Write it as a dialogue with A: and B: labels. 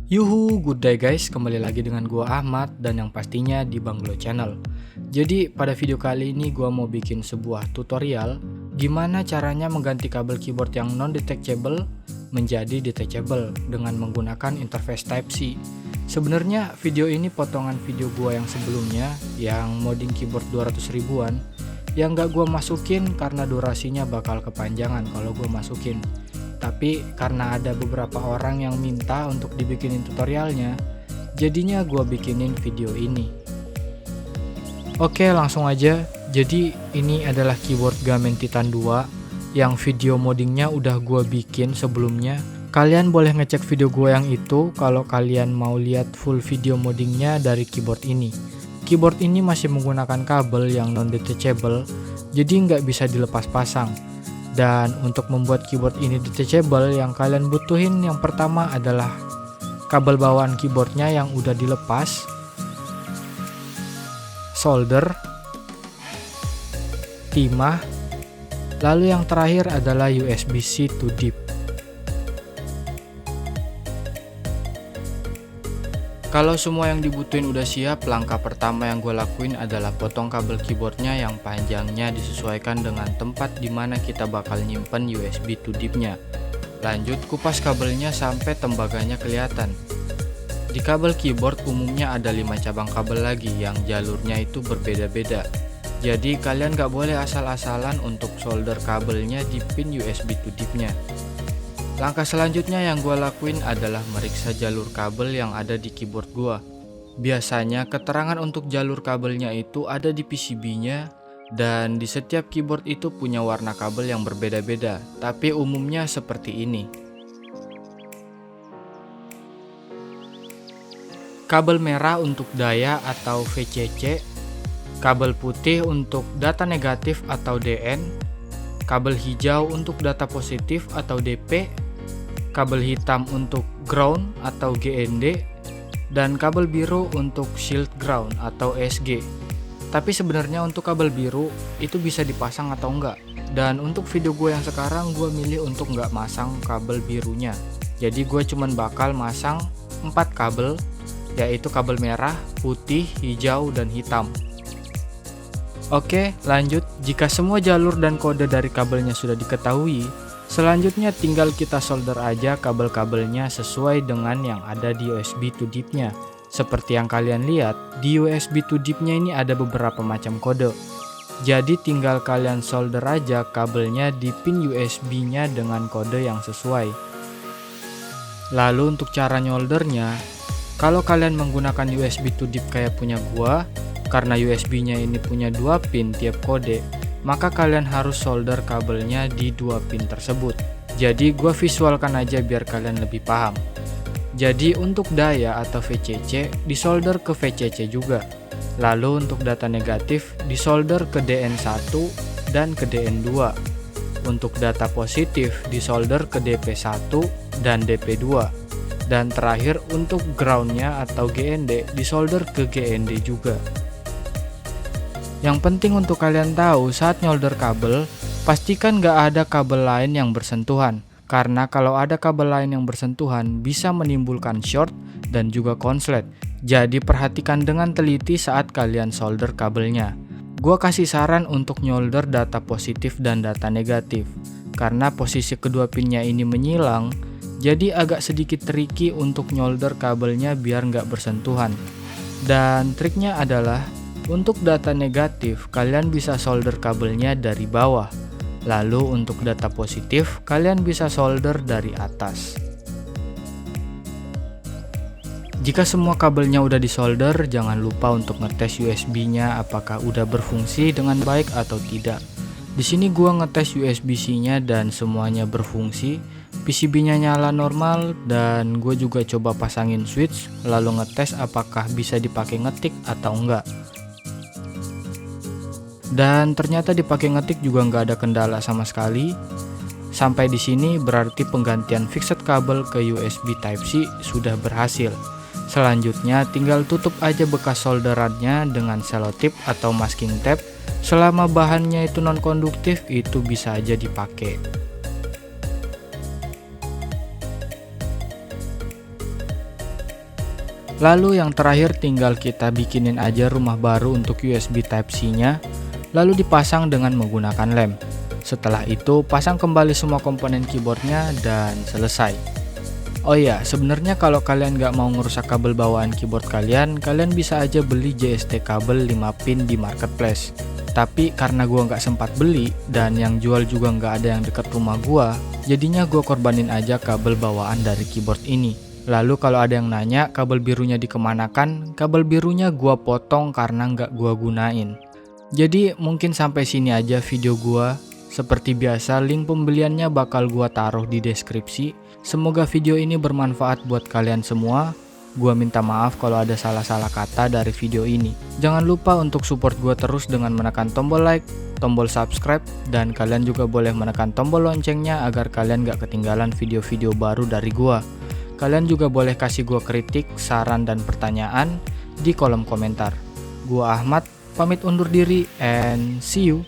A: Yuhu, good day guys, kembali lagi dengan gua Ahmad dan yang pastinya di Banglo Channel. Jadi pada video kali ini gua mau bikin sebuah tutorial gimana caranya mengganti kabel keyboard yang non-detachable menjadi detachable dengan menggunakan interface Type-C. Sebenarnya video ini potongan video gua yang sebelumnya yang modding keyboard 200 ribuan yang gak gua masukin karena durasinya bakal kepanjangan kalau gua masukin. Tapi karena ada beberapa orang yang minta untuk dibikinin tutorialnya, jadinya gua bikinin video ini. Oke, langsung aja. Jadi ini adalah keyboard Gamen Titan 2 yang video moddingnya udah gua bikin sebelumnya. Kalian boleh ngecek video gua yang itu kalau kalian mau lihat full video moddingnya dari keyboard ini. Keyboard ini masih menggunakan kabel yang non-detachable, jadi nggak bisa dilepas pasang. Dan untuk membuat keyboard ini detachable, yang kalian butuhin yang pertama adalah kabel bawaan keyboardnya yang udah dilepas, solder, timah, lalu yang terakhir adalah USB-C to deep. Kalau semua yang dibutuhin udah siap, langkah pertama yang gue lakuin adalah potong kabel keyboardnya yang panjangnya disesuaikan dengan tempat dimana kita bakal nyimpen USB to deep-nya. Lanjut kupas kabelnya sampai tembaganya kelihatan. Di kabel keyboard umumnya ada 5 cabang kabel lagi yang jalurnya itu berbeda-beda. Jadi kalian gak boleh asal-asalan untuk solder kabelnya di pin USB to deep-nya. Langkah selanjutnya yang gue lakuin adalah meriksa jalur kabel yang ada di keyboard gue. Biasanya keterangan untuk jalur kabelnya itu ada di PCB-nya dan di setiap keyboard itu punya warna kabel yang berbeda-beda, tapi umumnya seperti ini. Kabel merah untuk daya atau VCC, kabel putih untuk data negatif atau DN, kabel hijau untuk data positif atau DP, kabel hitam untuk ground atau GND, dan kabel biru untuk shield ground atau SG. Tapi sebenarnya untuk kabel biru itu bisa dipasang atau enggak. Dan untuk video gue yang sekarang gue milih untuk enggak masang kabel birunya. Jadi gue cuman bakal masang 4 kabel, yaitu kabel merah, putih, hijau, dan hitam. Oke, lanjut. Jika semua jalur dan kode dari kabelnya sudah diketahui, selanjutnya tinggal kita solder aja kabel-kabelnya sesuai dengan yang ada di USB to deep-nya. Seperti yang kalian lihat, di USB to deep-nya ini ada beberapa macam kode. Jadi tinggal kalian solder aja kabelnya di pin USB-nya dengan kode yang sesuai. Lalu untuk cara nyoldernya, kalau kalian menggunakan USB to deep kayak punya gua, karena USB-nya ini punya 2 pin tiap kode, maka kalian harus solder kabelnya di 2 pin tersebut. Jadi gua visualkan aja biar kalian lebih paham. Jadi untuk daya atau VCC disolder ke VCC juga. Lalu untuk data negatif disolder ke DN1 dan ke DN2. Untuk data positif disolder ke DP1 dan DP2. Dan terakhir untuk groundnya atau GND disolder ke GND juga. Yang penting untuk kalian tahu saat nyolder kabel, pastikan gak ada kabel lain yang bersentuhan. Karena kalau ada kabel lain yang bersentuhan bisa menimbulkan short dan juga konslet. Jadi perhatikan dengan teliti saat kalian solder kabelnya. Gua kasih saran untuk nyolder data positif dan data negatif. Karena posisi kedua pinnya ini menyilang, jadi agak sedikit tricky untuk nyolder kabelnya biar gak bersentuhan. Dan triknya adalah untuk data negatif, kalian bisa solder kabelnya dari bawah. Lalu untuk data positif, kalian bisa solder dari atas. Jika semua kabelnya udah disolder, jangan lupa untuk ngetes USB-nya apakah udah berfungsi dengan baik atau tidak. Di sini gua ngetes USB-C-nya dan semuanya berfungsi. PCB-nya nyala normal dan gue juga coba pasangin switch, lalu ngetes apakah bisa dipakai ngetik atau enggak. Dan ternyata dipakai ngetik juga nggak ada kendala sama sekali. Sampai di sini berarti penggantian fixed kabel ke USB Type-C sudah berhasil. Selanjutnya tinggal tutup aja bekas solderannya dengan selotip atau masking tape. Selama bahannya itu non konduktif, itu bisa aja dipakai. Lalu yang terakhir tinggal kita bikinin aja rumah baru untuk USB Type-C nya, lalu dipasang dengan menggunakan lem. Setelah itu pasang kembali semua komponen keyboardnya dan selesai. Oh iya, sebenarnya kalau kalian nggak mau ngerusak kabel bawaan keyboard kalian bisa aja beli JST kabel 5 pin di marketplace. Tapi karena gua nggak sempat beli dan yang jual juga nggak ada yang deket rumah gua, jadinya gua korbanin aja kabel bawaan dari keyboard ini. Lalu kalau ada yang nanya kabel birunya dikemanakan, kabel birunya gua potong karena nggak gua gunain. Jadi mungkin sampai sini aja video gua. Seperti biasa, link pembeliannya bakal gua taruh di deskripsi. Semoga video ini bermanfaat buat kalian semua. Gua minta maaf kalau ada salah-salah kata dari video ini. Jangan lupa untuk support gua terus dengan menekan tombol like, tombol subscribe, dan kalian juga boleh menekan tombol loncengnya agar kalian gak ketinggalan video-video baru dari gua. Kalian juga boleh kasih gua kritik, saran, dan pertanyaan di kolom komentar. Gua Ahmad, pamit undur diri and see you.